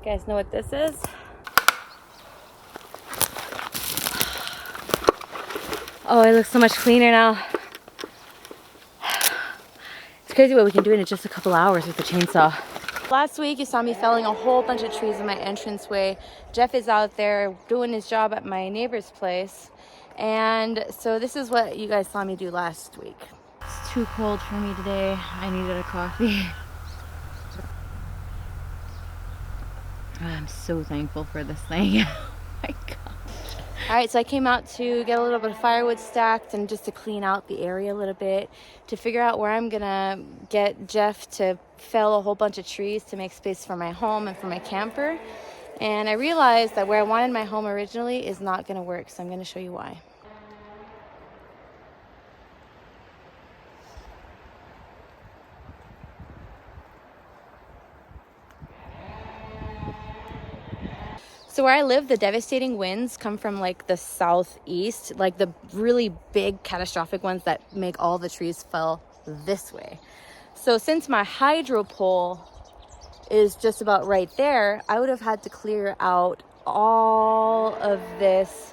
You guys know what this is? Oh, it looks so much cleaner now. It's crazy what we can do in just a couple hours with the chainsaw. Last week you saw me felling a whole bunch of trees in my entranceway. Jeff is out there doing his job at my neighbor's place. And so this is what you guys saw me do last week. It's too cold for me today. I needed a coffee. I'm so thankful for this thing. Oh my gosh. All right, so I came out to get a little bit of firewood stacked and just to clean out the area a little bit, to figure out where I'm gonna get Jeff to fell a whole bunch of trees to make space for my home and for my camper. And I realized that where I wanted my home originally is not gonna work, so I'm gonna show you why. So where I live, the devastating winds come from like the southeast, like the really big catastrophic ones that make all the trees fell this way. So since my hydro pole is just about right there, I would have had to clear out all of this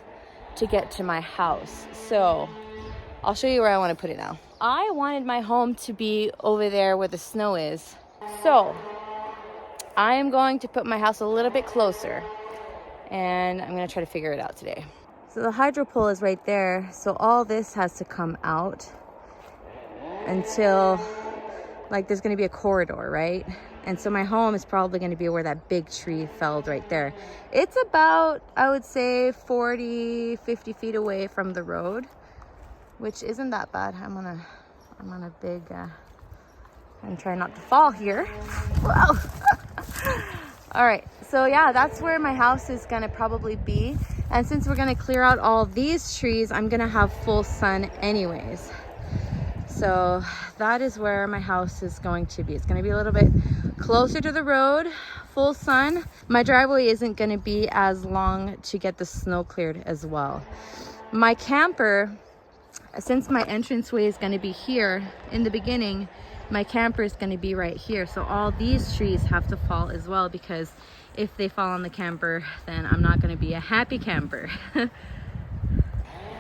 to get to my house. So I'll show you where I want to put it now. I wanted my home to be over there where the snow is. So I am going to put my house a little bit closer, and I'm gonna try to figure it out today. So the hydro pole is right there, so all this has to come out until, like, there's gonna be a corridor, right? And so my home is probably gonna be where that big tree felled right there. It's about, I would say, 40, 50 feet away from the road, which isn't that bad. I'm on a big, I'm trying not to fall here. Wow. All right, so yeah, that's where my house is gonna probably be. And since we're gonna clear out all these trees, I'm gonna have full sun anyways. So that is where my house is going to be. It's gonna be a little bit closer to the road, full sun. My driveway isn't gonna be as long to get the snow cleared as well. My camper, since my entranceway is gonna be here in the beginning, my camper is going to be right here, so all these trees have to fall as well, because if they fall on the camper, then I'm not going to be a happy camper.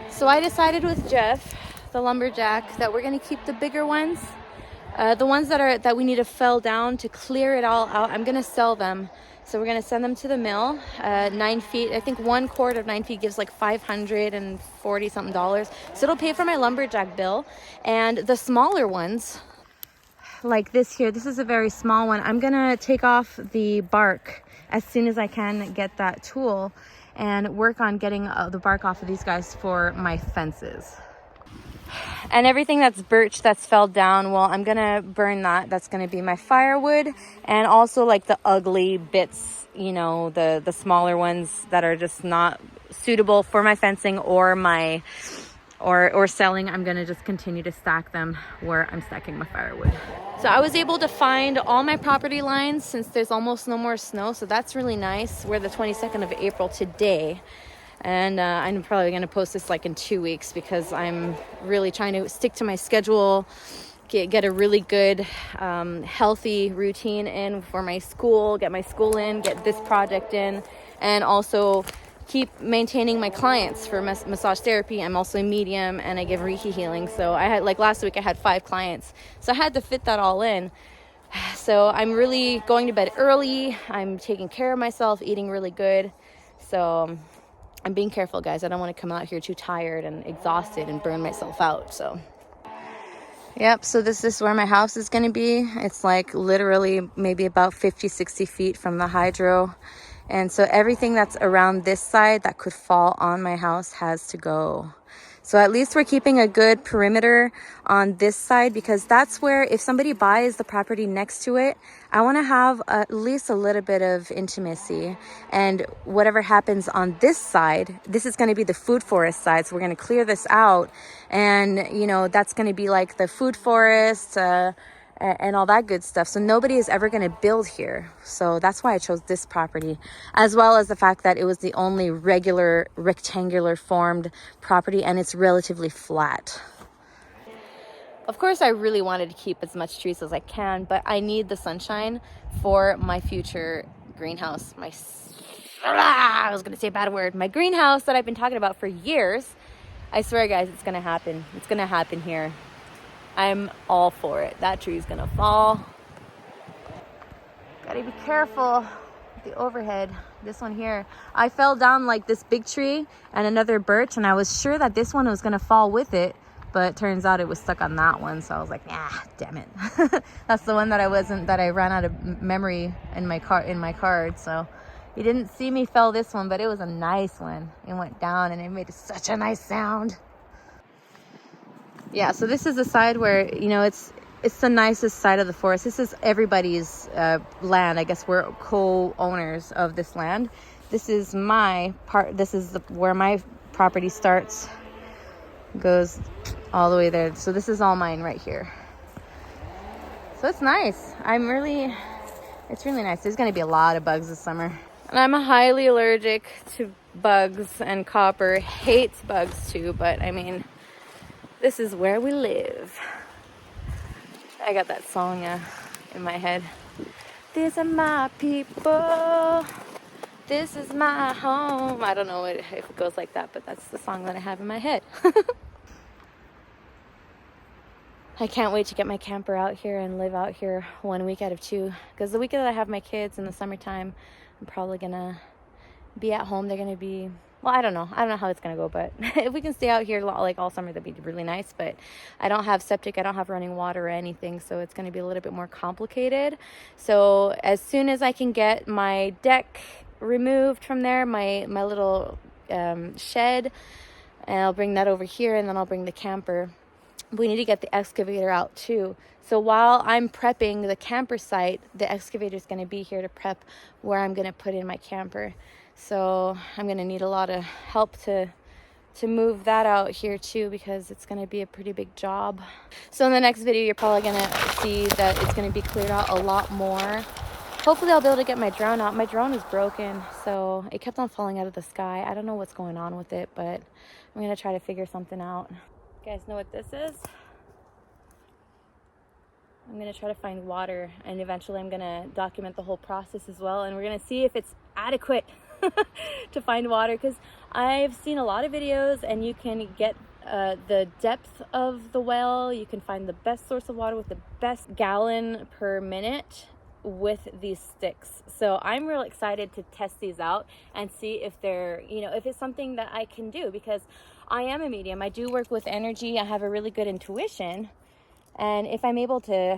So I decided with Jeff, the lumberjack, that we're going to keep the bigger ones, the ones that we need to fell down to clear it all out. I'm going to sell them, so we're going to send them to the mill. 9 feet, I think 1 quart of 9 feet gives like $540 something. So it'll pay for my lumberjack bill. And the smaller ones, like this here, this is a very small one. I'm gonna take off the bark as soon as I can get that tool and work on getting the bark off of these guys for my fences. And everything that's birch that's fell down, well, I'm gonna burn that. That's gonna be my firewood, and also like the ugly bits, you know, the smaller ones that are just not suitable for my fencing or my or selling. I'm gonna just continue to stack them where I'm stacking my firewood. So I was able to find all my property lines since there's almost no more snow, so that's really nice. We're the 22nd of April today, and I'm probably gonna post this like in 2 weeks, because I'm really trying to stick to my schedule, get a really good healthy routine in for my school, get my school in, get this project in, and also keep maintaining my clients for massage therapy. I'm also a medium and I give Reiki healing. So I had, like last week, I had 5 clients. So I had to fit that all in. So I'm really going to bed early. I'm taking care of myself, eating really good. So I'm being careful, guys. I don't want to come out here too tired and exhausted and burn myself out. So yep, so this is where my house is going to be. It's like literally maybe about 50, 60 feet from the hydro. And so everything that's around this side that could fall on my house has to go. So at least we're keeping a good perimeter on this side, because that's where, if somebody buys the property next to it, I want to have at least a little bit of intimacy. And whatever happens on this side, this is going to be the food forest side. So we're going to clear this out. And, you know, that's going to be like the food forest, and all that good stuff. So nobody is ever going to build here. So that's why I chose this property, as well as the fact that it was the only regular rectangular formed property, and it's relatively flat. Of course, I really wanted to keep as much trees as I can, but I need the sunshine for my future greenhouse, I was gonna say a bad word. My greenhouse that I've been talking about for years. I swear, guys, it's gonna happen. It's gonna happen here. I'm all for it. That tree's gonna fall. Gotta be careful with the overhead. This one here, I fell down like this big tree and another birch, and I was sure that this one was gonna fall with it, but turns out it was stuck on that one. So I was like, ah, damn it. That's the one that I ran out of memory in my card. So you didn't see me fell this one, but it was a nice one. It went down and it made such a nice sound. Yeah, so this is the side where, you know, it's the nicest side of the forest. This is everybody's land. I guess we're co-owners of this land. This is my part. This is where my property starts, goes all the way there. So this is all mine right here. So it's nice. It's really nice. There's going to be a lot of bugs this summer. And I'm highly allergic to bugs, and Copper hates bugs too, but I mean, this is where we live. I got that song in my head. These are my people. This is my home. I don't know if it goes like that, but that's the song that I have in my head. I can't wait to get my camper out here and live out here 1 week out of 2. Because the week that I have my kids in the summertime, I'm probably going to be at home. They're going to be... Well, I don't know how it's going to go, but if we can stay out here like all summer, that'd be really nice. But I don't have septic. I don't have running water or anything, so it's going to be a little bit more complicated. So as soon as I can get my deck removed from there, my little shed, and I'll bring that over here, and then I'll bring the camper. We need to get the excavator out too. So while I'm prepping the camper site, the excavator is going to be here to prep where I'm going to put in my camper. So I'm going to need a lot of help to move that out here too, because it's going to be a pretty big job. So in the next video, you're probably going to see that it's going to be cleared out a lot more. Hopefully I'll be able to get my drone out. My drone is broken, so it kept on falling out of the sky. I don't know what's going on with it, but I'm going to try to figure something out. You guys know what this is? I'm going to try to find water, and eventually I'm going to document the whole process as well, and we're going to see if it's adequate to find water, because I've seen a lot of videos and you can get the depth of the well. You can find the best source of water with the best gallon per minute with these sticks. So I'm real excited to test these out and see if they're, if it's something that I can do, because I am a medium. I do work with energy. I have a really good intuition, and if I'm able to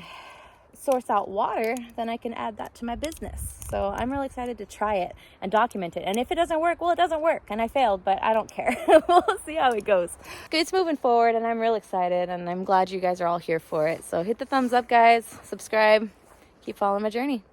source out water, then I can add that to my business. So I'm really excited to try it and document it. And if it doesn't work, well, it doesn't work, and I failed, but I don't care. We'll see how it goes. It's moving forward, and I'm real excited, and I'm glad you guys are all here for it. So hit the thumbs up, guys, subscribe, keep following my journey.